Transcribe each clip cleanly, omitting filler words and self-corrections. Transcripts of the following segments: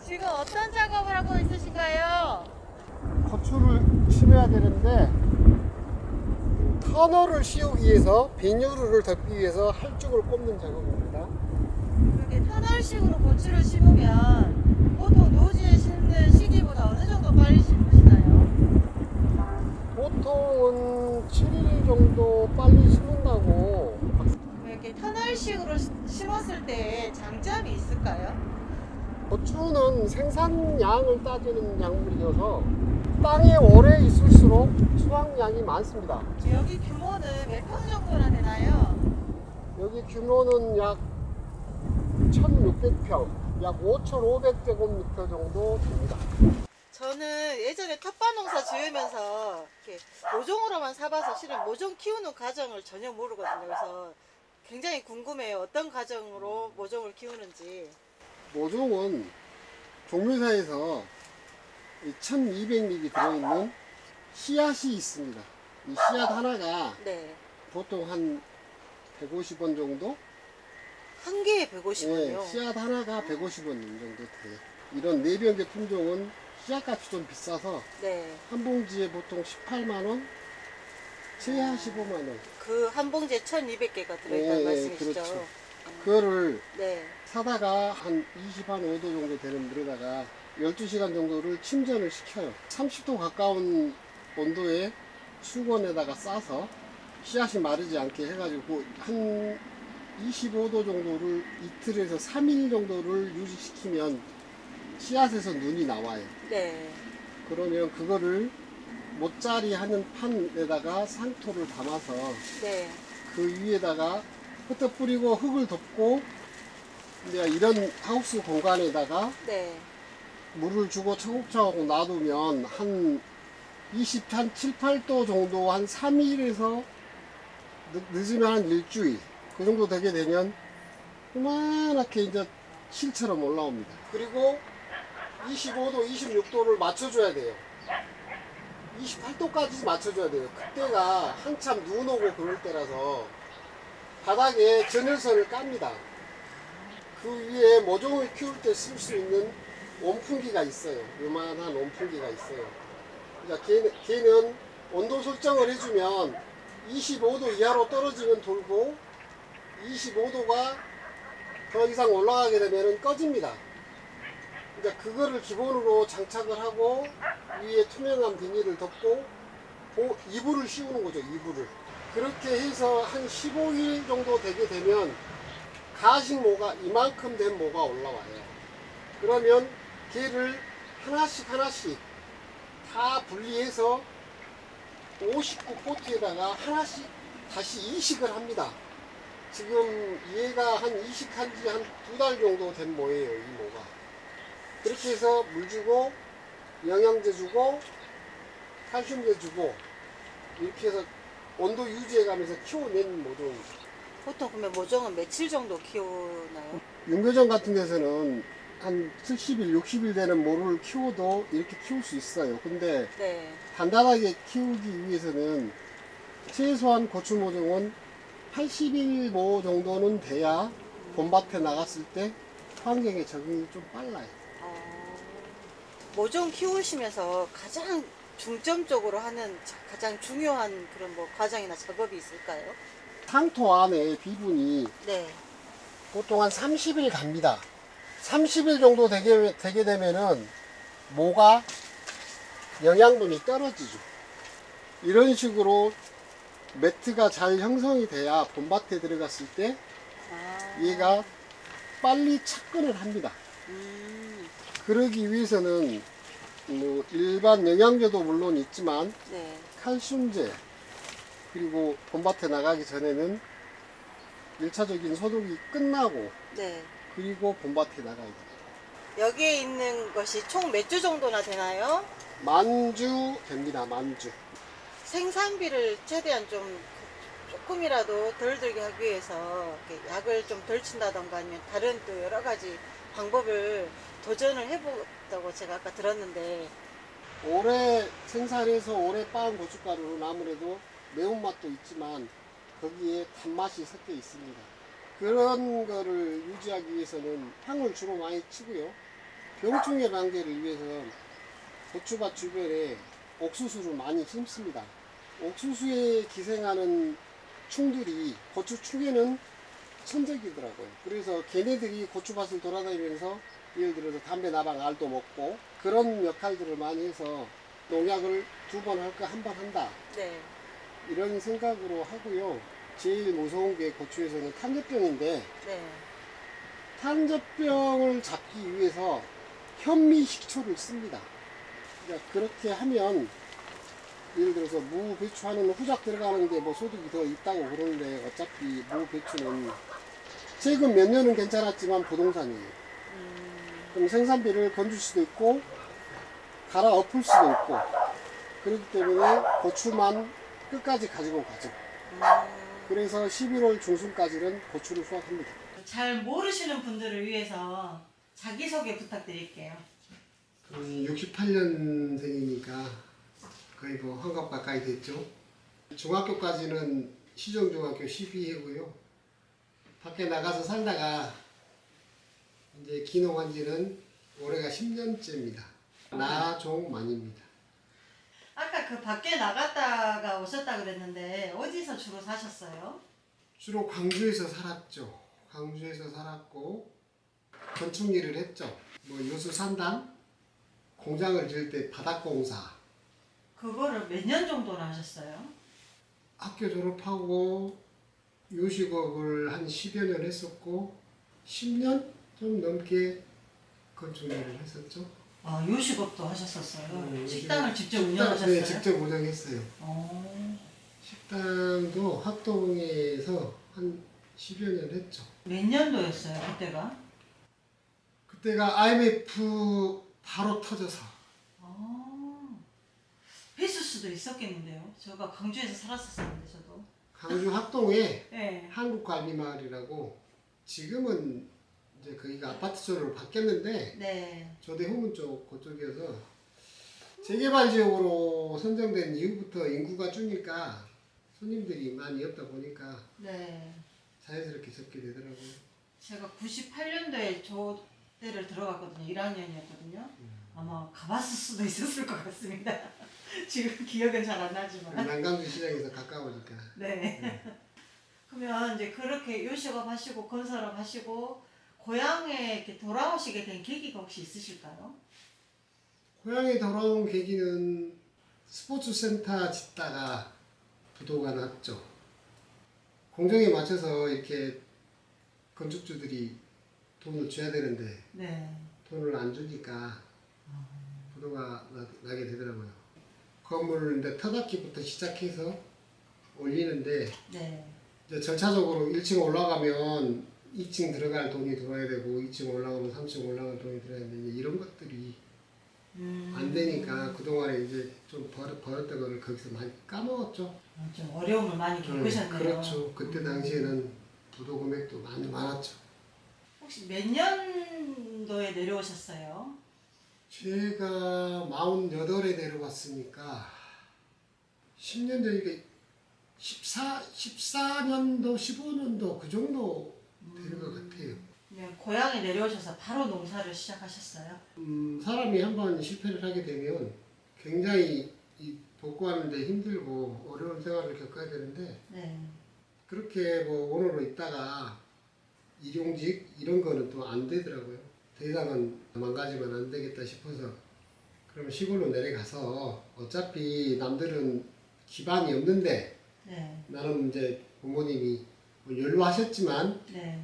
지금 어떤 작업을 하고 있으신가요? 고추를 심어야 되는데 터널을 씌우기 위해서 비닐을 덮기 위해서 할쭉을 꼽는 작업입니다. 이렇게 터널식으로 고추를 심으면 보통 노지에 심는 시기보다 어느 정도 빨리 심으시나요? 보통은 7일 정도 빨리 심는다고. 이렇게 터널식으로 심었을 때 장점이 있을까요? 고추는 생산량을 따지는 작물이어서 땅에 오래 있을수록 수확량이 많습니다. 여기 규모는 몇 평 정도나 되나요? 여기 규모는 약 1600평, 약 5500제곱미터 정도 됩니다. 저는 예전에 텃밭 농사 지으면서 이렇게 모종으로만 사봐서 실은 모종 키우는 과정을 전혀 모르거든요. 그래서 굉장히 궁금해요. 어떤 과정으로 모종을 키우는지. 모종은 종묘사에서 1200립이 들어있는 씨앗이 있습니다. 이 씨앗 하나가 네. 보통 한 150원 정도? 한 개에 150원이요? 네, 씨앗 하나가 150원 정도 돼요. 이런 내병계 품종은 씨앗값이 좀 비싸서 네. 한 봉지에 보통 18만원, 최하 15만원. 그 한 봉지에 1200개가 들어있다는 말씀이시죠? 그렇죠. 그거를 네. 사다가 한 25도 정도 되는 물에다가 12시간 정도를 침전을 시켜요. 30도 가까운 온도에 수건에다가 싸서 씨앗이 마르지 않게 해가지고 한 25도 정도를 이틀에서 3일 정도를 유지시키면 씨앗에서 눈이 나와요. 네. 그러면 그거를 모짜리 하는 판에다가 상토를 담아서 네. 그 위에다가 흩어 뿌리고 흙을 덮고 이제 이런 하우스 공간에다가 네. 물을 주고 차곡차곡 놔두면 한 7, 8도 정도 한 3일에서 늦으면 한 일주일 그 정도 되게 되면 요만하게 이제 실처럼 올라옵니다. 그리고 25도, 26도를 맞춰줘야 돼요. 28도까지 맞춰줘야 돼요. 그때가 한참 눈 오고 그럴 때라서 바닥에 전열선을 깝니다. 그 위에 모종을 키울 때 쓸 수 있는 온풍기가 있어요. 요만한 온풍기가 있어요. 그러니까 걔는 온도 설정을 해주면 25도 이하로 떨어지면 돌고 25도가 더 이상 올라가게 되면 꺼집니다. 그러니까 그거를 기본으로 장착을 하고 위에 투명한 비닐을 덮고 이불을 씌우는 거죠. 이불을. 그렇게 해서 한 15일 정도 되게 되면 가식 모가 이만큼 된 모가 올라와요. 그러면 걔를 하나씩 다 분리해서 59포트에다가 하나씩 다시 이식을 합니다. 지금 얘가 한 이식한 지 한 2달 정도 된 모예요. 이 모가. 그렇게 해서 물 주고 영양제 주고 칼슘제 주고 이렇게 해서 온도 유지해 가면서 키워낸 모종입니다. 보통 그러면 모종은 며칠 정도 키우나요? 윤교정 같은 데서는 한 70일, 60일 되는 모를 키워도 이렇게 키울 수 있어요. 근데 네. 단단하게 키우기 위해서는 최소한 고추 모종은 80일 모 정도는 돼야 봄밭에 나갔을 때 환경에 적응이 좀 빨라요. 모종 키우시면서 가장 중점적으로 하는 가장 중요한 그런 뭐 과정이나 작업이 있을까요? 상토 안에 비분이 네. 보통 한 30일 갑니다. 30일 정도 되게 되면은 모가 영양분이 떨어지죠. 이런 식으로 매트가 잘 형성이 돼야 봄밭에 들어갔을 때 얘가 빨리 착근을 합니다. 그러기 위해서는 뭐 일반 영양제도 물론 있지만 네. 칼슘제 그리고 봄밭에 나가기 전에는 1차적인 소독이 끝나고 네. 그리고 봄밭에 나가야 돼요. 여기에 있는 것이 총 몇 주 정도나 되나요? 만주 됩니다. 만주. 생산비를 최대한 좀 조금이라도 덜 들게 하기 위해서 이렇게 약을 좀 덜 친다던가 아니면 다른 또 여러 가지 방법을 도전을 해보다고 제가 아까 들었는데 오래 생산해서 오래 빻은 고춧가루는 아무래도 매운맛도 있지만 거기에 단맛이 섞여 있습니다. 그런 거를 유지하기 위해서는 향을 주로 많이 치고요. 병충해 방제를 위해서 고추밭 주변에 옥수수를 많이 심습니다. 옥수수에 기생하는 충들이 고추축에는 천적이더라고요. 그래서 걔네들이 고추밭을 돌아다니면서 예를 들어서 담배 나방 알도 먹고 그런 역할들을 많이 해서 농약을 2번 할까 1번 한다. 네. 이런 생각으로 하고요. 제일 무서운 게 고추에서는 탄저병인데 네. 탄저병을 잡기 위해서 현미식초를 씁니다. 그러니까 그렇게 하면 예를 들어서 무, 배추 하는 후작 들어가는데 뭐 소득이 더 있다고 그러는데 어차피 무, 배추는 최근 몇 년은 괜찮았지만 부동산이에요. 그럼 생산비를 건줄 수도 있고 갈아엎을 수도 있고 그렇기 때문에 고추만 끝까지 가지고 가죠. 그래서 11월 중순까지는 고추를 수확합니다. 잘 모르시는 분들을 위해서 자기소개 부탁드릴게요. 68년생이니까 거의 뭐 환갑 가까이 됐죠. 중학교까지는 시정중학교 12회고요. 밖에 나가서 살다가 이제 귀농한 지는 올해가 10년째입니다. 나종만입니다. 아까 그 밖에 나갔다가 오셨다 그랬는데 어디서 주로 사셨어요? 주로 광주에서 살았죠. 광주에서 살았고 건축 일을 했죠. 뭐 요수 산단, 공장을 지을 때 바닥공사. 그거를 몇 년 정도나 하셨어요? 학교 졸업하고 요식업을 한 10여 년 했었고 10년 좀 넘게 건축 일을 했었죠. 아, 요식업도 하셨었어요? 네, 식당을 직접 네, 운영하셨어요? 직접 운영했어요. 어. 식당도 학동에서 한 10여 년 했죠. 몇 년도였어요, 그때가? 그때가 IMF 바로 터져서 아. 했을 수도 있었겠는데요. 제가 광주에서 살았었는데 저도. 광주 학동에 네. 한국관리마을이라고 지금은 이제 거기가 아파트촌으로 바뀌었는데 네. 조대 후문 쪽 그쪽이어서 재개발 지역으로 선정된 이후부터 인구가 주니까 손님들이 많이 없다 보니까 네. 자연스럽게 적게 되더라고요. 제가 98년도에 조대를 들어갔거든요. 1학년이었거든요. 아마 가봤을 수도 있었을 것 같습니다. 지금 기억은 잘 안 나지만.南강주 시장에서 가까우니까. 네. 그러면 이제 그렇게 요식업 하시고 건설업 하시고 고향에 이렇게 돌아오시게 된 계기가 혹시 있으실까요? 고향에 돌아온 계기는 스포츠센터 짓다가 부도가 났죠. 공정에 맞춰서 이렇게 건축주들이 돈을 줘야 되는데 네. 돈을 안 주니까 부도가 나게 되더라고요. 건물을 이제 터닫기부터 시작해서 올리는데 네. 이제 절차적으로 1층 올라가면 2층 들어갈 돈이 들어야 되고 2층 올라가면 3층 올라갈 돈이 들어야 되는데 이런 것들이 안 되니까 그동안에 이제 좀 벌었던 거를 거기서 많이 까먹었죠. 좀 어려움을 많이 겪으셨네요. 그렇죠. 그때 당시에는 부도 금액도 많이 많았죠. 혹시 몇 년도에 내려오셨어요? 제가 48에 내려왔으니까 10년 전이니까 14년도, 15년도 그 정도 되는 것 같아요. 그냥 고향에 내려오셔서 바로 농사를 시작하셨어요? 사람이 한번 실패를 하게 되면 굉장히 복구하는데 힘들고 어려운 생활을 겪어야 되는데 네. 그렇게 뭐 원으로 있다가 일용직 이런 거는 또 안 되더라고요. 더 이상은 망가지면 안 되겠다 싶어서 그럼 시골로 내려가서 어차피 남들은 기반이 없는데 네. 나는 이제 부모님이 뭐 연로하셨지만 네.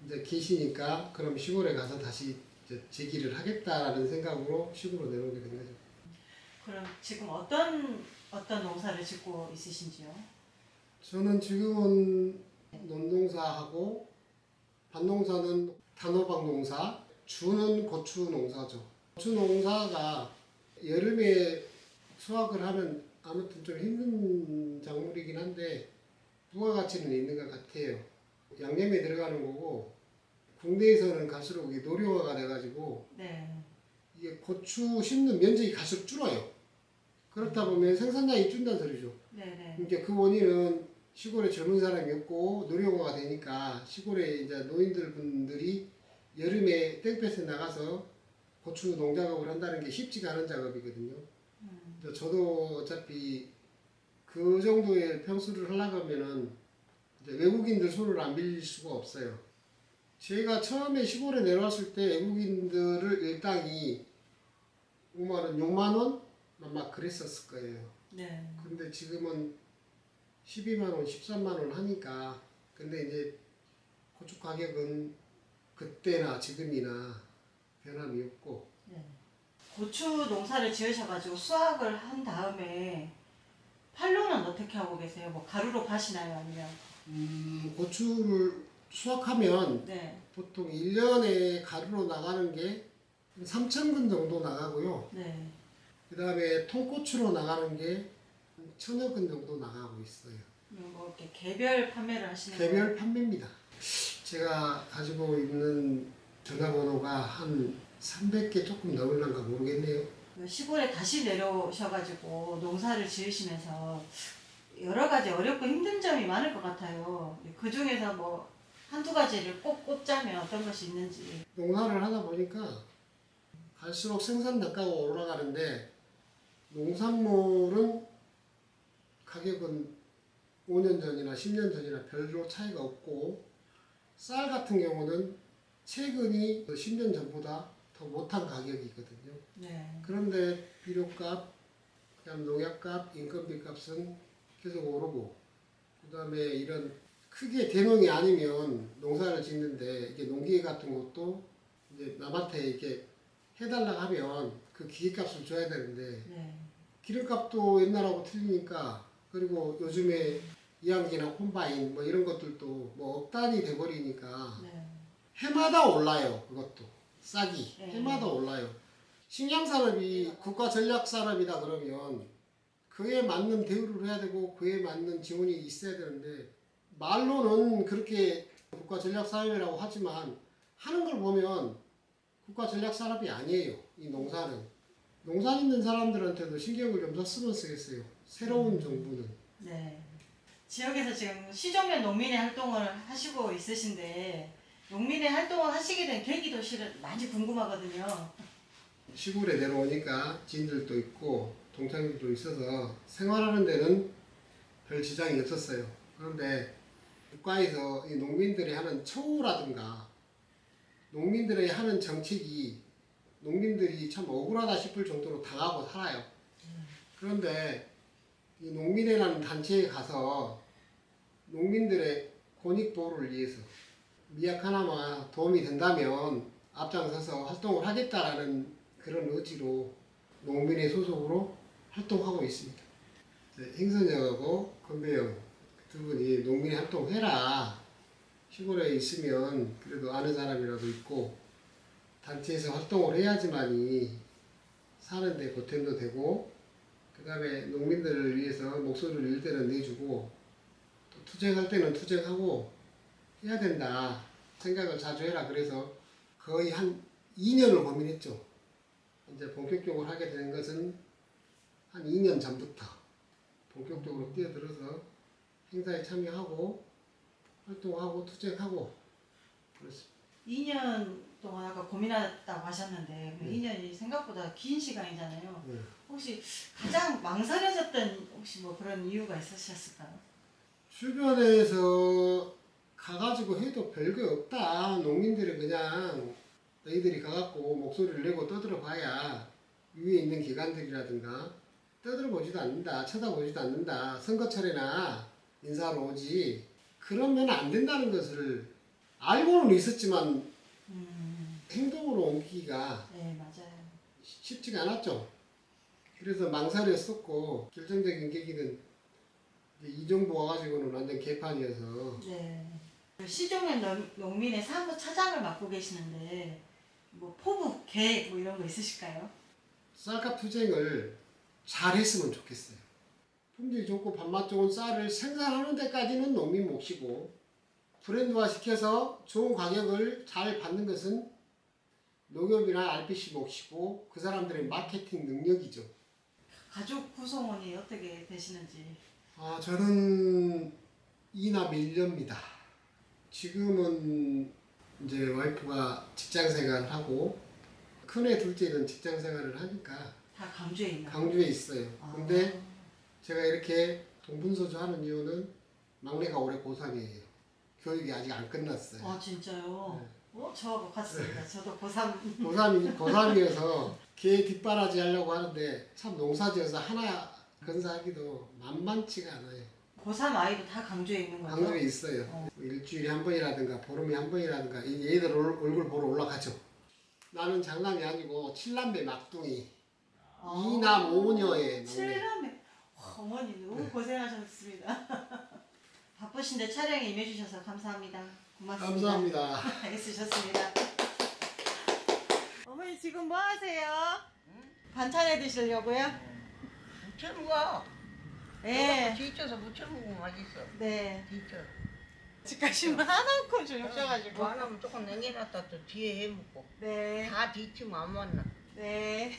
이제 계시니까 그럼 시골에 가서 다시 이제 재기를 하겠다라는 생각으로 시골로 내려오게 된 거죠. 그럼 지금 어떤 농사를 짓고 있으신지요? 저는 지금은 논농사하고 밭농사는 단호박 농사, 주는 고추 농사죠. 고추 농사가 여름에 수확을 하면 아무튼 좀 힘든 작물이긴 한데 부가가치는 있는 것 같아요. 양념에 들어가는 거고 국내에서는 갈수록 이게 노령화가 돼가지고 네. 이게 고추 심는 면적이 갈수록 줄어요. 그렇다 보면 생산량이 준다는 소리죠. 네네. 그러니까 그 원인은 시골에 젊은 사람이 없고 노령화가 되니까 시골에 이제 노인들 분들이 여름에 땡볕에 나가서 고추 농작업을 한다는 게 쉽지가 않은 작업이거든요. 근데 저도 어차피 그 정도의 평수를 하려고 하면은 이제 외국인들 손을 안 빌릴 수가 없어요. 제가 처음에 시골에 내려왔을 때 외국인들을 일당이 5만원, 6만원? 아마 그랬었을 거예요. 네. 근데 지금은 12만원, 13만원 하니까. 근데 이제 고추 가격은 그때나 지금이나 변함이 없고. 네. 고추 농사를 지으셔가지고 수확을 한 다음에 판로는 어떻게 하고 계세요? 뭐 가루로 파시나요? 아니면? 고추를 수확하면 네. 보통 1년에 가루로 나가는 게 3,000근 정도 나가고요. 네. 그 다음에 통고추로 나가는 게 1,000여 근 정도 나가고 있어요. 뭐 이렇게 개별 판매를 하시는 거예요? 개별 판매입니다. 제가 가지고 있는 전화번호가 한 300개 조금 넘을란가 모르겠네요. 시골에 다시 내려오셔가지고 농사를 지으시면서 여러 가지 어렵고 힘든 점이 많을 것 같아요. 그 중에서 뭐 한두 가지를 꼭 꼽자면 어떤 것이 있는지. 농사를 하다 보니까 갈수록 생산 단가가 올라가는데 농산물은 가격은 5년 전이나 10년 전이나 별로 차이가 없고 쌀 같은 경우는 최근이 10년 전보다 더 못한 가격이거든요. 네. 그런데 비료값, 그다음 농약값, 인건비 값은 계속 오르고 그 다음에 이런 크게 대농이 아니면 농사를 짓는데 이게 농기계 같은 것도 이제 남한테 이렇게 해달라고 하면 그 기계값을 줘야 되는데 네. 기름값도 옛날하고 틀리니까 그리고 요즘에 이항기나 콤바인 뭐 이런 것들도 뭐 억단이 돼버리니까 네. 해마다 올라요. 그것도 싹이 네. 해마다 올라요. 식량산업이 국가전략산업이다 그러면 그에 맞는 대우를 해야 되고 그에 맞는 지원이 있어야 되는데 말로는 그렇게 국가전략산업이라고 하지만 하는 걸 보면 국가전략산업이 아니에요. 이 농사는. 농사 짓는 사람들한테도 신경을 좀 썼으면 쓰겠어요. 새로운 정부는. 네. 지역에서 지금 시종면 농민의 활동을 하시고 있으신데 농민의 활동을 하시게 된 계기도 실은 많이 궁금하거든요. 시골에 내려오니까 지인들도 있고 동창들도 있어서 생활하는 데는 별 지장이 없었어요. 그런데 국가에서 이 농민들이 하는 처우라든가 농민들이 하는 정책이 농민들이 참 억울하다 싶을 정도로 당하고 살아요. 그런데 이 농민회라는 단체에 가서 농민들의 권익보호를 위해서 미약 하나마 도움이 된다면 앞장서서 활동을 하겠다라는 그런 의지로 농민회 소속으로 활동하고 있습니다. 행선영하고 건배영 두 분이 농민회 활동해라. 시골에 있으면 그래도 아는 사람이라도 있고 단체에서 활동을 해야지만이 사는데 보탬도 되고 그 다음에 농민들을 위해서 목소리를 낼 때는 내주고 또 투쟁할 때는 투쟁하고 해야 된다 생각을 자주 해라. 그래서 거의 한 2년을 고민했죠. 이제 본격적으로 하게 된 것은 한 2년 전부터 본격적으로 뛰어들어서 행사에 참여하고 활동하고 투쟁하고 그렇습니다. 2년 동안 아까 고민했다고 하셨는데 그 2년이 생각보다 긴 시간이잖아요. 네. 혹시 가장 망설여졌던 혹시 뭐 그런 이유가 있으셨을까요? 주변에서 가가지고 해도 별거 없다. 농민들이 그냥 너희들이 가갖고 목소리를 내고 떠들어 봐야 위에 있는 기관들이라든가 떠들어 보지도 않는다. 쳐다보지도 않는다. 선거철에나 인사하러 오지. 그러면 안 된다는 것을 알고는 있었지만 행동으로 옮기기가 네, 맞아요. 쉽지가 않았죠. 그래서 망설였었고 결정적인 계기는 이 정부 와가지고는 완전 개판이어서 네. 시종면 농민의 사무 차장을 맡고 계시는데 뭐 포부, 계획 뭐 이런 거 있으실까요? 쌀값 투쟁을 잘 했으면 좋겠어요. 품질 좋고 밥맛 좋은 쌀을 생산하는 데까지는 농민 몫이고 브랜드화 시켜서 좋은 가격을 잘 받는 것은 농협이나 RPC 몫이고 그 사람들의 마케팅 능력이죠. 가족 구성원이 어떻게 되시는지. 저는 2남 1녀입니다. 지금은 이제 와이프가 직장 생활을 하고 큰애 둘째는 직장 생활을 하니까 다 강주에 있나요? 강주에 있어요. 아. 근데 제가 이렇게 동분서주 하는 이유는 막내가 올해 고3이에요. 교육이 아직 안 끝났어요. 아 진짜요? 네. 저하고 같습니다. 저도 고3. 고3이어서 개 뒷바라지 하려고 하는데 참 농사지어서 하나 건사하기도 만만치가 않아요. 고3 아이도 다 강주에 있는 거죠? 강주에 있어요. 일주일에 한 번이라든가 보름에 한 번이라든가 얘들 얼굴 보러 올라가죠. 나는 장남이 아니고 7남매 막둥이. 이남 5녀의 막내. 7남매. 어머니 너무 고생하셨습니다. 바쁘신데 촬영에 임해주셔서 감사합니다. 고맙습니다. 감사합니다. 애쓰셨습니다. 어머니 지금 뭐 하세요? 반찬 해 드시려고요? 무쳐먹어. 네. 뒤쳐서 무쳐먹으면 맛있어. 네. 뒤쳐. 집가시면 하나놓고 주셔가지고. 하나면 조금 냉겨놨다 또 뒤에 해먹고. 네. 다 뒤치면 안 맞나. 네.